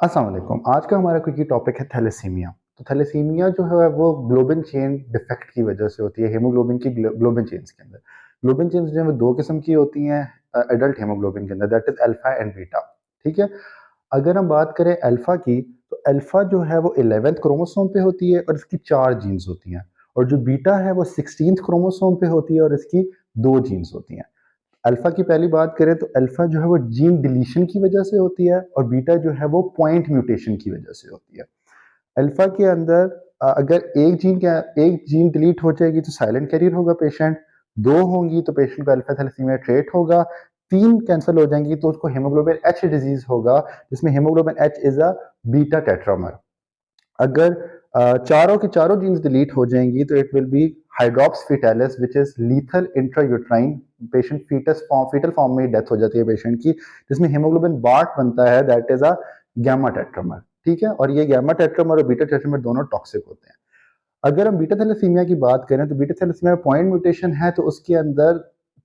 अस्सलाम वालेकुम। आज का हमारा क्विकी टॉपिक है थैलेसीमिया। तो थैलेसीमिया जो है वो ग्लोबिन चेन डिफेक्ट की वजह से होती है, हीमोग्लोबिन की ग्लोबिन चेन्स के अंदर। ग्लोबिन चेन्स जो है वो दो किस्म की होती हैं एडल्ट हीमोग्लोबिन के अंदर, that is alpha and beta. ठीक है। अगर हम बात करें अल्फा की, तो अल्फा जो है वो 11th क्रोमोसोम पे होती है और इसकी 4 जीन्स होती हैं, और जो बीटा है वो 16th क्रोमोसोम पे होती है और इसकी 2 जीन्स होती हैं। अल्फा की पहली बात करें तो अल्फा जो है वो जीन डिलीशन की वजह से होती है और बीटा जो है वो पॉइंट म्यूटेशन की वजह से होती है। अल्फा के अंदर अगर एक जीन डिलीट हो जाएगी तो साइलेंट कैरियर होगा पेशेंट, दो होंगी तो पेशेंट को अल्फा थैलेसीमिया ट्रेट होगा, तीन कैंसिल हो जाएंगी तो उसको हेमोग्लोबिन एच डिजीज होगा, जिसमें haemoglobin H is a beta tetramer. अगर चारों की चारों जीन्स डिलीट हो जाएंगी तो it will be hydrops fetalis which is lethal intrauterine. Patient fetal form में डेथ हो जाती है पेशेंट की, जिसमें हेमोग्लोबिन बार्ट बनता है, that is a gamma tetramer. ठीक है। और ये गैमा टेट्रामर और बीटा टेट्रामर दोनों टॉक्सिक होते हैं। अगर हम बीटा थैलेसीमिया की बात करें तो बीटा थैलेसीमिया में पॉइंट म्यूटेशन है, तो उसके अंदर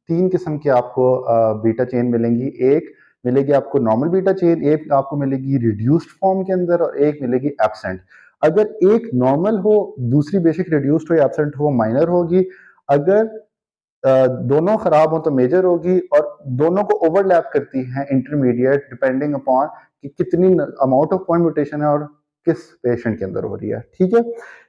तीन किस्म के आपको बीटा चेन मिलेंगी। एक मिलेगी आपको नॉर्मल बीटा चेन, एक आपको मिलेगी रिड्यूस्ड फॉर्म के अंदर, और एक मिलेगी एब्सेंट। अगर एक नॉर्मल हो, दूसरी बेसिक रिड्यूस्ड हो या एब्सेंट हो, माइनर होगी। अगर दोनों खराब हो तो मेजर होगी, और दोनों को ओवरलैप करती हैं इंटरमीडिएट, डिपेंडिंग अपॉन कि कितनी अमाउंट ऑफ पॉइंट म्यूटेशन है और किस पेशेंट के अंदर हो रही है। ठीक है।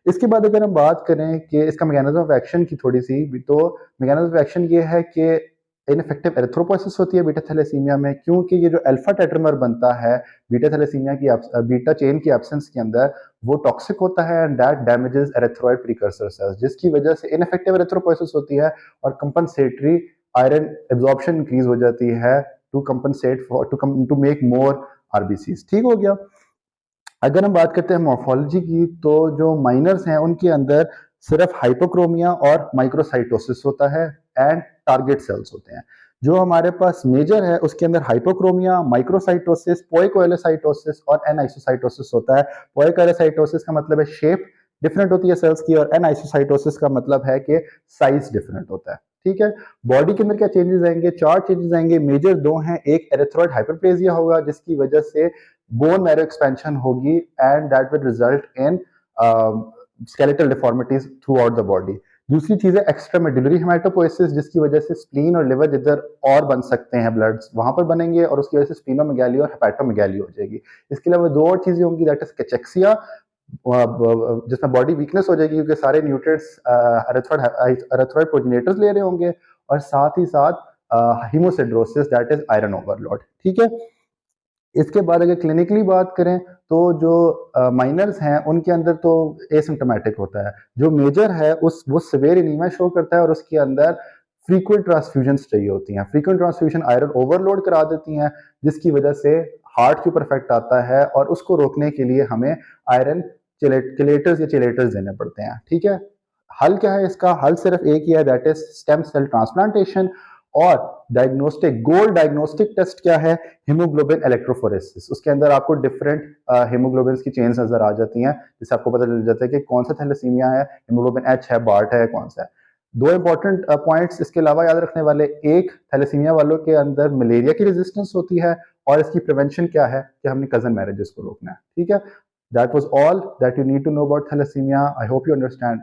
इसके बाद अगर हम बात करें कि इसका मैकेनिज्म ऑफ एक्शन की थोड़ी सी भी, तो मैकेनिज्म ऑफ एक्शन ये है कि इनफेक्टिव एरिथ्रोपोइसिस होती है बीटा थैलेसीमिया में, क्योंकि ये जो अल्फा टेट्रामर बनता है बीटा थैलेसीमिया की बीटा चेन की एब्सेंस के अंदर, वो टॉक्सिक होता है and that damages erythroid precursor cells, जिसकी वजह से इनफेक्टिव एरिथ्रोपोइसिस होती है और कंपनसेटरी आयरन एब्जॉर्प्शन इंक्रीज हो जाती है to compensate for to make more RBCs. ठीक हो गया। अगर हम बात करते हैं मॉर्फोलॉजी की, तो जो माइनर्स हैं उनके अंदर सिर्फ हाइपोक्रोमिया और माइक्रोसाइटोसिस होता है एंड टारगेट सेल्स होते हैं। जो हमारे पास मेजर है उसके अंदर हाइपोक्रोमिया, माइक्रोसाइटोसिस, पोइकोएलोसाइटोसिस और एनआइसोसाइटोसिस होता है। पोइकोएलोसाइटोसिस का मतलब है शेप डिफरेंट होती है सेल्स की, और एनआइसोसाइटोसिस का मतलब है कि साइज डिफरेंट होता है। ठीक है। बॉडी के अंदर क्या चेंजेस आएंगे? 4 चेंजेस आएंगे। मेजर दो हैं, एक एरिथ्रॉइड हाइपरप्लेजिया होगा जिसकी वजह से बोन मैरो एक्सपेंशन होगी and that will result in skeletal deformities through out the body. दूसरी चीज है एक्स्ट्रामेडुलरी हेमाटोपोइसिस, जिसकी वजह से स्प्लीन और लिवर जिधर और बन सकते हैं ब्लड्स वहां पर बनेंगे, और उसकी वजह से स्प्लीनोमेगाली और हेपाटोमेगाली हो जाएगी। इसके अलावा दो और चीजें होंगी, दैट इज कैचेक्सिया, जिसमें बॉडी वीकनेस हो जाएगी क्योंकि सारे न्यूट्रिएंट्स एरिथ्रॉइड प्रोजेनेटर्स ले रहे होंगे, और साथ ही साथ हीमोसिड्रोसिस, दैट इज आयरन ओवरलोड। ठीक है। इसके बाद अगर क्लिनिकली बात करें तो जो माइनर्स हैं उनके अंदर तो एसिम्टोमेटिक होता है। जो मेजर है उस वो सिवियर एनीमिया शो करता है और उसके अंदर फ्रीक्वेंट ट्रांसफ्यूजन चाहिए होती हैं। फ्रीक्वेंट ट्रांसफ्यूजन आयरन ओवरलोड करा देती हैं, जिसकी वजह से हार्ट के ऊपर इफेक्ट आता है, और उसको रोकने के लिए हमें आयरन चेलेटर्स या चेलेटर्स देने पड़ते हैं। ठीक है। हल क्या है इसका? हल सिर्फ एक ही है, that is stem cell transplantation. और डायग्नोस्टिक गोल्ड डायग्नोस्टिक टेस्ट क्या है? Haemoglobin electrophoresis. उसके अंदर आपको डिफरेंट हीमोग्लोबिन की चेन्स नजर आ जाती हैं, जिससे आपको पता चल जाता है कि कौन सा थैलेसीमिया है, हीमोग्लोबिन एच है, बार्ट है, कौन सा है। दो इंपॉर्टेंट पॉइंट्स इसके अलावा याद रखने वाले, एक थैलेसीमिया वालों के अंदर मलेरिया की रेजिस्टेंस होती है, और इसकी प्रिवेंशन क्या है कि हमने कजन मैरिजेस को रोकना है। ठीक है। That was all that you need to know about thalassaemia. I hope you understand.